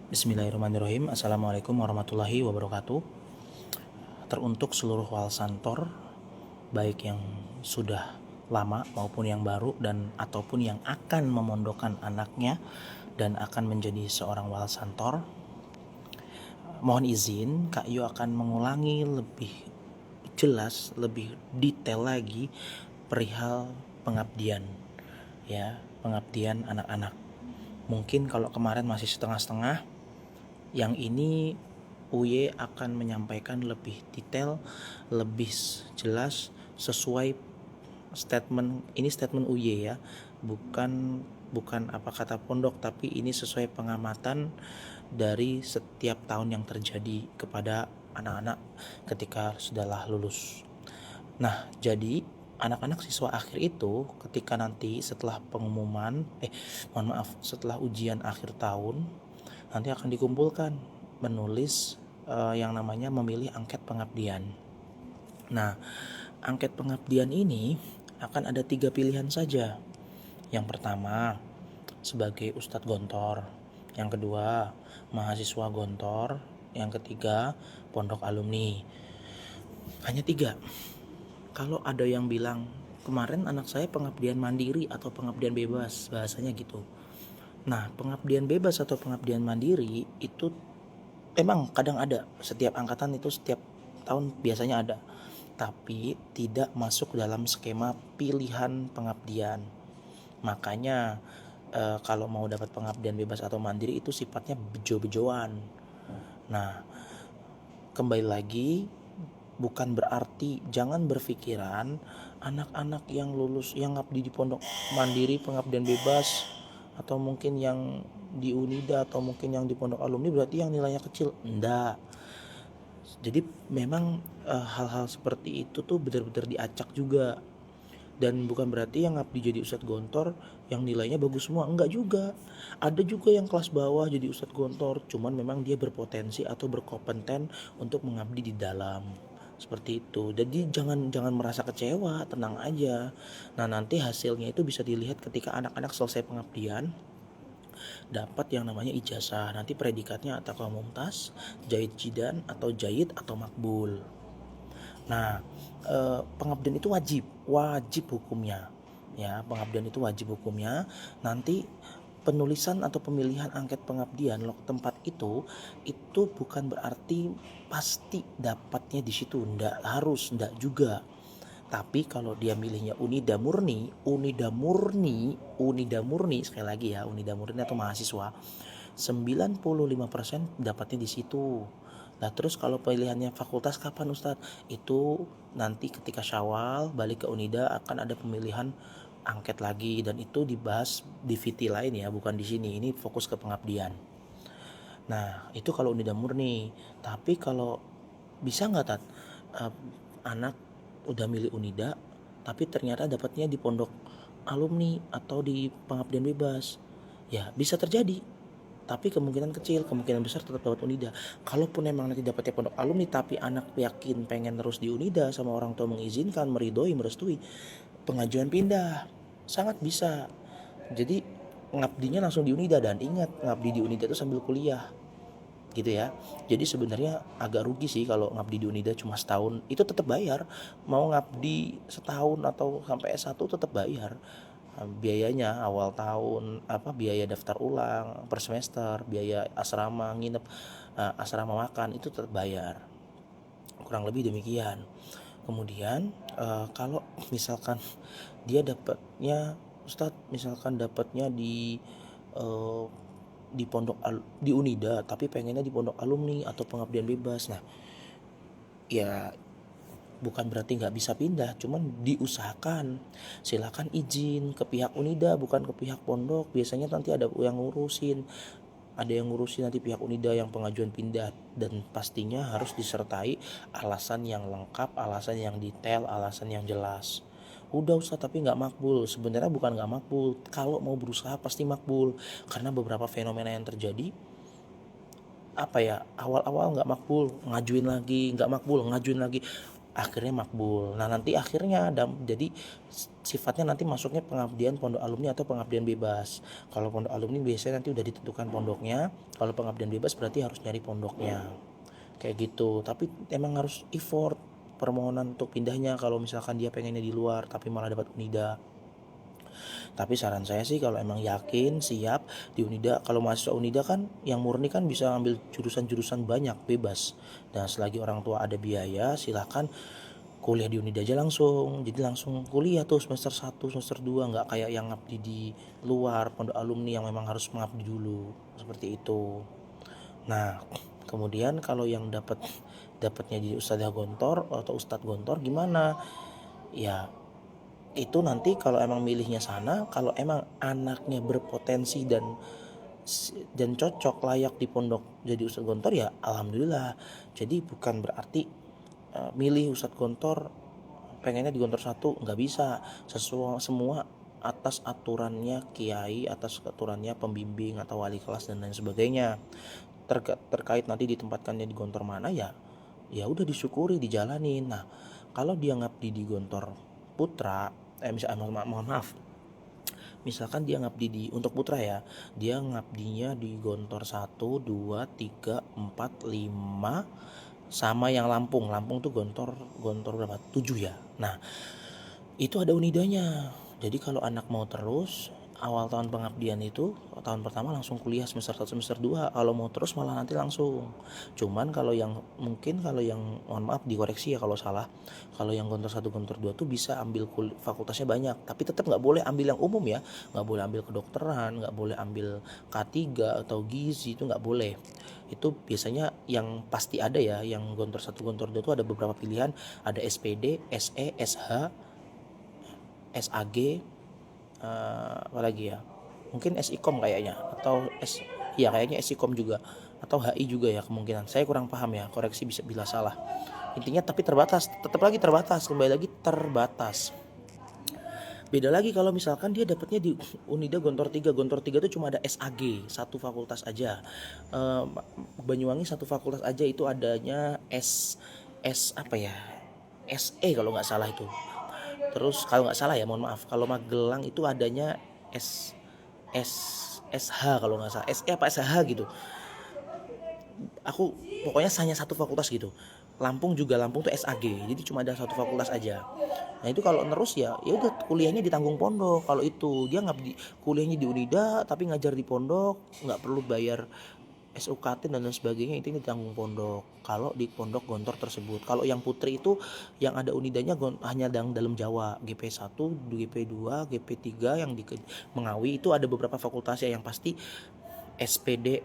Bismillahirrahmanirrahim. Assalamualaikum warahmatullahi wabarakatuh. Teruntuk seluruh walsantor, baik yang sudah lama maupun yang baru dan ataupun yang akan memondokkan anaknya dan akan menjadi seorang walsantor, mohon izin Kak Yu akan mengulangi lebih jelas, lebih detail lagi perihal pengabdian, ya, pengabdian anak-anak. Mungkin kalau kemarin masih setengah-setengah, yang ini UY akan menyampaikan lebih detail, lebih jelas sesuai statement. Ini statement UY ya, bukan bukan apa kata pondok, tapi ini sesuai pengamatan dari setiap tahun yang terjadi kepada anak-anak ketika sudahlah lulus. Nah, jadi anak-anak siswa akhir itu ketika nanti setelah pengumuman setelah ujian akhir tahun, nanti akan dikumpulkan menulis yang namanya memilih angket pengabdian. Nah, angket pengabdian ini akan ada 3 pilihan saja. Yang pertama, sebagai Ustadz Gontor. Yang kedua, mahasiswa Gontor. Yang ketiga, pondok alumni. Hanya 3. Kalau ada yang bilang, kemarin anak saya pengabdian mandiri atau pengabdian bebas, bahasanya gitu. Nah, pengabdian bebas atau pengabdian mandiri itu emang kadang ada, setiap angkatan itu setiap tahun biasanya ada, tapi tidak masuk dalam skema pilihan pengabdian. Makanya kalau mau dapat pengabdian bebas atau mandiri itu sifatnya bejo-bejoan. Nah, kembali lagi, bukan berarti jangan berpikiran anak-anak yang lulus yang ngabdi di pondok mandiri pengabdian bebas atau mungkin yang di Unida atau mungkin yang di pondok alumni berarti yang nilainya kecil. Enggak. Jadi memang hal-hal seperti itu tuh benar-benar diacak juga. Dan bukan berarti yang ngabdi jadi Ustadz Gontor yang nilainya bagus semua, enggak juga. Ada juga yang kelas bawah jadi Ustadz Gontor, cuman memang dia berpotensi atau berkompeten untuk mengabdi di dalam. Seperti itu. Jadi jangan merasa kecewa, tenang aja. Nah, nanti hasilnya itu bisa dilihat ketika anak-anak selesai pengabdian dapat yang namanya ijazah. Nanti predikatnya atau mumtaz, jahid jidan atau jahid atau makbul. Nah, pengabdian itu wajib hukumnya. Ya, pengabdian itu wajib hukumnya. Nanti penulisan atau pemilihan angket pengabdian tempat itu bukan berarti pasti dapatnya di situ, ndak harus, ndak juga. Tapi kalau dia milihnya Unida murni sekali lagi ya, Unida murni atau mahasiswa, 95% dapatnya di situ. Nah, terus kalau pilihannya fakultas kapan Ustadz? Itu nanti ketika Syawal balik ke Unida akan ada pemilihan angket lagi, dan itu dibahas di VT lain ya, bukan di sini. Ini fokus ke pengabdian. Nah, itu kalau Unida murni. Tapi kalau bisa nggak Tat? Uh, anak udah milih Unida tapi ternyata dapatnya di pondok alumni atau di pengabdian bebas. Ya, bisa terjadi. Tapi kemungkinan kecil, kemungkinan besar tetap dapat Unida. Kalaupun memang nanti dapatnya pondok alumni tapi anak yakin pengen terus di Unida sama orang tua mengizinkan, meridoi, merestui, pengajuan pindah sangat bisa. Jadi ngabdinya langsung di Unida, dan ingat ngabdi di Unida itu sambil kuliah gitu ya. Jadi sebenarnya agak rugi sih kalau ngabdi di Unida cuma setahun, itu tetap bayar. Mau ngabdi setahun atau sampai S1 tetap bayar. Biayanya awal tahun, biaya daftar ulang per semester, biaya asrama nginep, asrama makan itu tetap bayar. Kurang lebih demikian. Kemudian kalau misalkan dia dapatnya Ustadz, misalkan dapatnya eh, di di Unida tapi pengennya di pondok alumni atau pengabdian bebas. Nah, ya bukan berarti nggak bisa pindah, cuman diusahakan. Silakan izin ke pihak Unida, bukan ke pihak pondok. Biasanya nanti ada yang ngurusin, nanti pihak Unida yang pengajuan pindah, dan pastinya harus disertai alasan yang lengkap, alasan yang detail, alasan yang jelas. Udah Ustaz tapi nggak makbul. Sebenarnya bukan nggak makbul, kalau mau berusaha pasti makbul, karena beberapa fenomena yang terjadi awal-awal nggak makbul, ngajuin lagi, nggak makbul, ngajuin lagi. akhirnya makbul. Nah nanti akhirnya jadi sifatnya nanti masuknya pengabdian pondok alumni atau pengabdian bebas. Kalau pondok alumni biasanya nanti udah ditentukan pondoknya, kalau pengabdian bebas berarti harus nyari pondoknya kayak gitu. Tapi emang harus effort permohonan untuk pindahnya kalau misalkan dia pengennya di luar tapi malah dapat Unida. Tapi saran saya sih kalau emang yakin siap di Unida, kalau mahasiswa Unida kan yang murni kan bisa ambil jurusan-jurusan banyak bebas. Dan selagi orang tua ada biaya silahkan kuliah di Unida aja langsung. Jadi langsung kuliah tuh semester 1, semester 2, nggak kayak yang ngabdi di luar pondok alumni yang memang harus mengabdi dulu. Seperti itu. Nah, kemudian kalau yang dapatnya jadi Ustadzah Gontor atau Ustadz Gontor gimana? Ya itu nanti kalau emang milihnya sana, kalau emang anaknya berpotensi dan cocok layak di pondok jadi Ustadz Gontor ya alhamdulillah. Jadi bukan berarti milih Ustadz Gontor pengennya di Gontor satu, nggak bisa. Semua atas aturannya kiai, atas aturannya pembimbing atau wali kelas dan lain sebagainya. Terkait nanti ditempatkannya di Gontor mana ya udah disyukuri, dijalanin. Nah kalau dia ngabdi di Gontor Putra, misalnya mohon maaf, misalkan dia ngabdi untuk Putra ya, dia ngabdinya di Gontor 1, 2, 3, 4, 5 sama yang Lampung tuh Gontor berapa? 7 ya. Nah itu ada Unidanya. Jadi kalau anak mau terus awal tahun pengabdian itu tahun pertama langsung kuliah semester 1 semester 2, kalau mau terus malah nanti langsung. Cuman kalau yang mohon maaf dikoreksi ya kalau salah, kalau yang Gontor 1 Gontor 2 tuh bisa ambil fakultasnya banyak, tapi tetap nggak boleh ambil yang umum ya, nggak boleh ambil kedokteran, nggak boleh ambil K3 atau gizi, itu nggak boleh. Itu biasanya yang pasti ada ya, yang Gontor 1 Gontor 2 itu ada beberapa pilihan, ada SPD, SE, SH, SAG, apalagi ya, mungkin SIKOM kayaknya, atau ya kayaknya SIKOM juga, atau HI juga ya kemungkinan, saya kurang paham ya, koreksi bisa bila salah. Intinya tapi terbatas, tetap lagi terbatas, kembali lagi terbatas. Beda lagi kalau misalkan dia dapatnya di Unida Gontor 3 itu cuma ada SAG, satu fakultas aja. Banyuwangi satu fakultas aja, itu adanya S apa ya, SE kalau nggak salah itu. Terus kalau nggak salah ya, mohon maaf, kalau Magelang itu adanya S S SH kalau nggak salah, SE apa SH gitu. Aku pokoknya hanya satu fakultas gitu. Lampung tuh SAG, jadi cuma ada satu fakultas aja. Nah itu kalau nerus ya udah kuliahnya ditanggung pondok. Kalau itu dia nggak kuliahnya di Unida tapi ngajar di pondok, nggak perlu bayar SUKT dan lain sebagainya, itu ditanggung pondok kalau di pondok Gontor tersebut. Kalau yang putri itu yang ada Unidanya hanya dalam Jawa, GP1, GP2, GP3 yang di Mengawi itu ada beberapa fakultas ya, yang pasti SPD